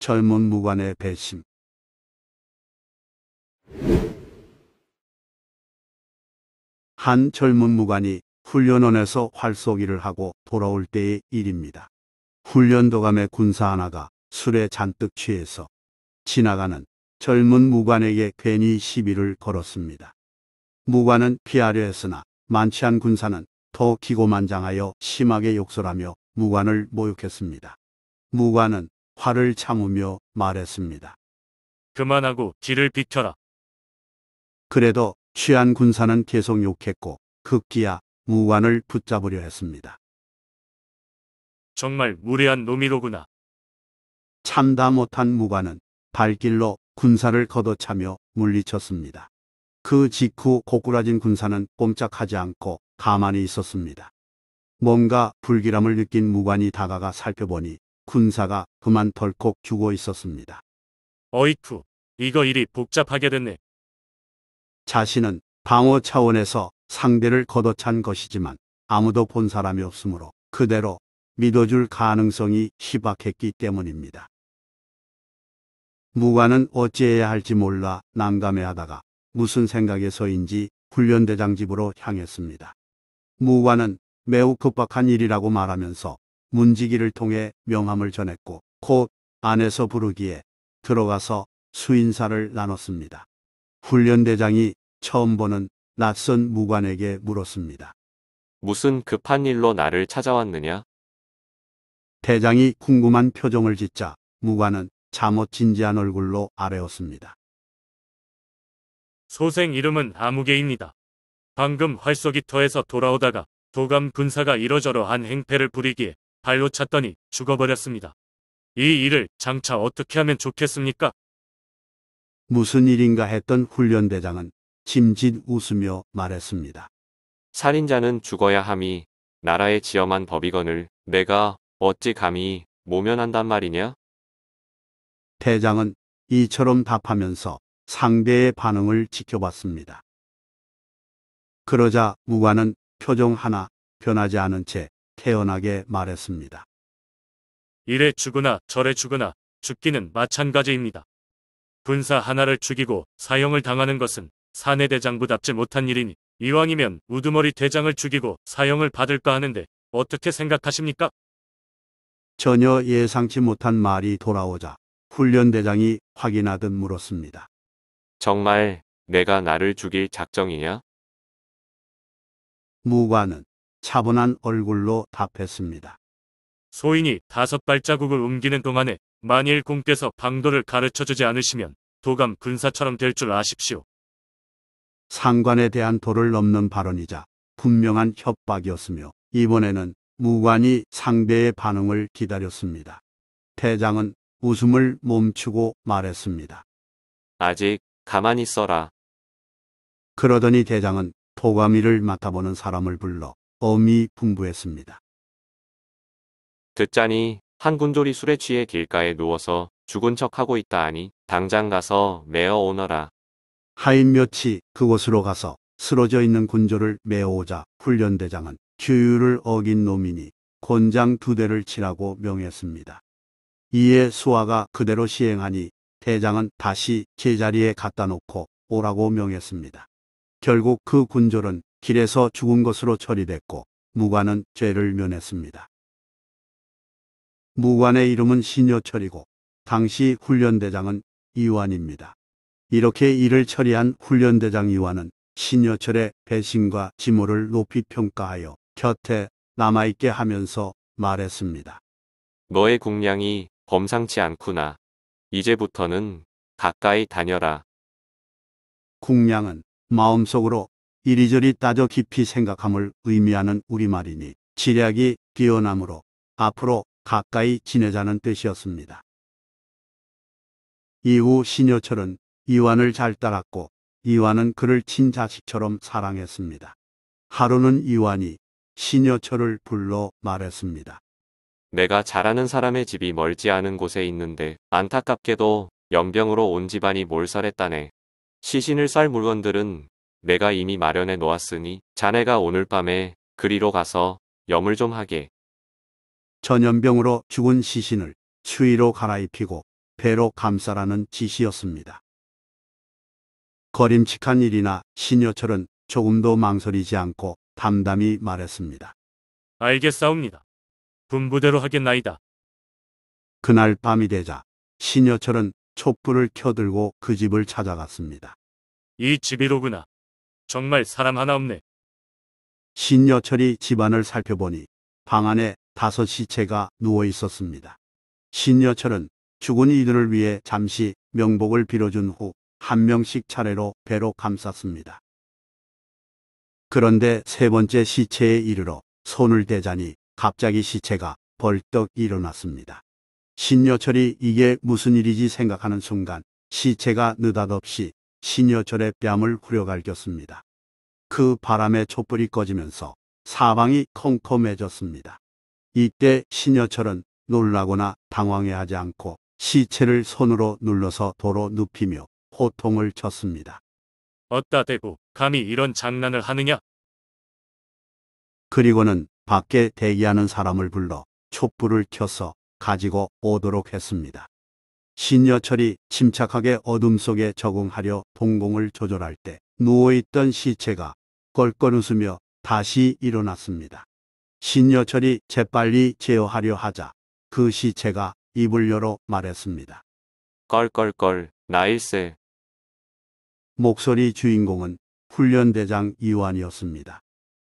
젊은 무관의 배심. 한 젊은 무관이 훈련원에서 활쏘기를 하고 돌아올 때의 일입니다. 훈련도감의 군사 하나가 술에 잔뜩 취해서 지나가는 젊은 무관에게 괜히 시비를 걸었습니다. 무관은 피하려 했으나 만취한 군사는 더 기고만장하여 심하게 욕설하며 무관을 모욕했습니다. 무관은 화를 참으며 말했습니다. 그만하고 뒤를 비켜라. 그래도 취한 군사는 계속 욕했고 급기야 무관을 붙잡으려 했습니다. 정말 무례한 놈이로구나. 참다 못한 무관은 발길로 군사를 걷어차며 물리쳤습니다. 그 직후 고꾸라진 군사는 꼼짝하지 않고 가만히 있었습니다. 뭔가 불길함을 느낀 무관이 다가가 살펴보니 군사가 그만 덜컥 죽어 있었습니다. 어이쿠, 이거 일이 복잡하게 됐네. 자신은 방어 차원에서 상대를 걷어찬 것이지만 아무도 본 사람이 없으므로 그대로 믿어줄 가능성이 희박했기 때문입니다. 무관은 어찌해야 할지 몰라 난감해하다가 무슨 생각에서인지 훈련대장 집으로 향했습니다. 무관은 매우 급박한 일이라고 말하면서 문지기를 통해 명함을 전했고 곧 안에서 부르기에 들어가서 수인사를 나눴습니다. 훈련대장이 처음 보는 낯선 무관에게 물었습니다. 무슨 급한 일로 나를 찾아왔느냐? 대장이 궁금한 표정을 짓자 무관은 잠옷 진지한 얼굴로 아뢰었습니다. 소생 이름은 아무개입니다. 방금 활쏘기터에서 돌아오다가 도감 군사가 이러저러 한 행패를 부리기에 발로 찼더니 죽어버렸습니다. 이 일을 장차 어떻게 하면 좋겠습니까? 무슨 일인가 했던 훈련대장은 짐짓 웃으며 말했습니다. 살인자는 죽어야 함이 나라의 지엄한 법이거늘 내가 어찌 감히 모면한단 말이냐? 대장은 이처럼 답하면서 상대의 반응을 지켜봤습니다. 그러자 무관은 표정 하나 변하지 않은 채 태연하게 말했습니다. 이래 죽으나 저래 죽으나 죽기는 마찬가지입니다. 군사 하나를 죽이고 사형을 당하는 것은 사내 대장부답지 못한 일이니 이왕이면 우두머리 대장을 죽이고 사형을 받을까 하는데 어떻게 생각하십니까? 전혀 예상치 못한 말이 돌아오자 훈련대장이 확인하듯 물었습니다. 정말 내가 나를 죽일 작정이냐? 무관은 차분한 얼굴로 답했습니다. 소인이 5발자국을 옮기는 동안에 만일 공께서 방도를 가르쳐주지 않으시면 도감 군사처럼 될 줄 아십시오. 상관에 대한 도를 넘는 발언이자 분명한 협박이었으며 이번에는 무관이 상대의 반응을 기다렸습니다. 대장은 웃음을 멈추고 말했습니다. 아직 가만히 있어라. 그러더니 대장은 도가미를 맡아보는 사람을 불러 엄히 분부했습니다. 듣자니 한 군졸이 술에 취해 길가에 누워서 죽은 척하고 있다 하니 당장 가서 메어 오너라. 하인 몇이 그곳으로 가서 쓰러져 있는 군졸을 메어오자 훈련대장은 규율을 어긴 놈이니 곤장 2대를 치라고 명했습니다. 이에 수하가 그대로 시행하니 대장은 다시 제자리에 갖다 놓고 오라고 명했습니다. 결국 그 군졸은 길에서 죽은 것으로 처리됐고 무관은 죄를 면했습니다. 무관의 이름은 신여철이고 당시 훈련대장은 이완입니다. 이렇게 일을 처리한 훈련대장 이완은 신여철의 배신과 지모를 높이 평가하여 곁에 남아있게 하면서 말했습니다. 너의 국량이 범상치 않구나. 이제부터는 가까이 다녀라. 국량은 마음속으로 이리저리 따져 깊이 생각함을 의미하는 우리말이니 지략이 뛰어나므로 앞으로 가까이 지내자는 뜻이었습니다. 이후 신여철은 이완을 잘 따랐고 이완은 그를 친자식처럼 사랑했습니다. 하루는 이완이 신여철을 불러 말했습니다. 내가 잘 아는 사람의 집이 멀지 않은 곳에 있는데 안타깝게도 연병으로 온 집안이 몰살했다네. 시신을 쌀 물건들은 내가 이미 마련해 놓았으니 자네가 오늘 밤에 그리로 가서 염을 좀 하게. 전염병으로 죽은 시신을 수의로 갈아입히고 배로 감싸라는 지시였습니다. 거림칙한 일이나 신여철은 조금도 망설이지 않고 담담히 말했습니다. 알겠사옵니다. 분부대로 하겠나이다. 그날 밤이 되자 신여철은 촛불을 켜들고 그 집을 찾아갔습니다. 이 집이로구나. 정말 사람 하나 없네. 신여철이 집안을 살펴보니 방 안에 5 시체가 누워 있었습니다. 신여철은 죽은 이들을 위해 잠시 명복을 빌어준 후 한 명씩 차례로 배로 감쌌습니다. 그런데 3번째 시체에 이르러 손을 대자니 갑자기 시체가 벌떡 일어났습니다. 신여철이 이게 무슨 일이지 생각하는 순간 시체가 느닷없이 신여철의 뺨을 후려갈겼습니다. 그 바람에 촛불이 꺼지면서 사방이 컴컴해졌습니다. 이때 신여철은 놀라거나 당황해하지 않고 시체를 손으로 눌러서 도로 눕히며 호통을 쳤습니다. 어따 대고 감히 이런 장난을 하느냐? 그리고는 밖에 대기하는 사람을 불러 촛불을 켜서 가지고 오도록 했습니다. 신여철이 침착하게 어둠 속에 적응하려 동공을 조절할 때 누워있던 시체가 껄껄 웃으며 다시 일어났습니다. 신여철이 재빨리 제어하려 하자 그 시체가 입을 열어 말했습니다. 껄껄껄, 나일세. 목소리 주인공은 훈련대장 이완이었습니다.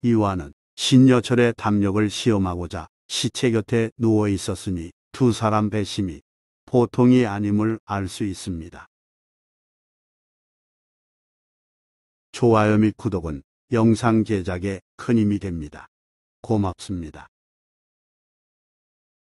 이완은 신여철의 담력을 시험하고자 시체 곁에 누워 있었으니 2 사람 배심이 보통이 아님을 알 수 있습니다. 좋아요 및 구독은 영상 제작에 큰 힘이 됩니다. 고맙습니다.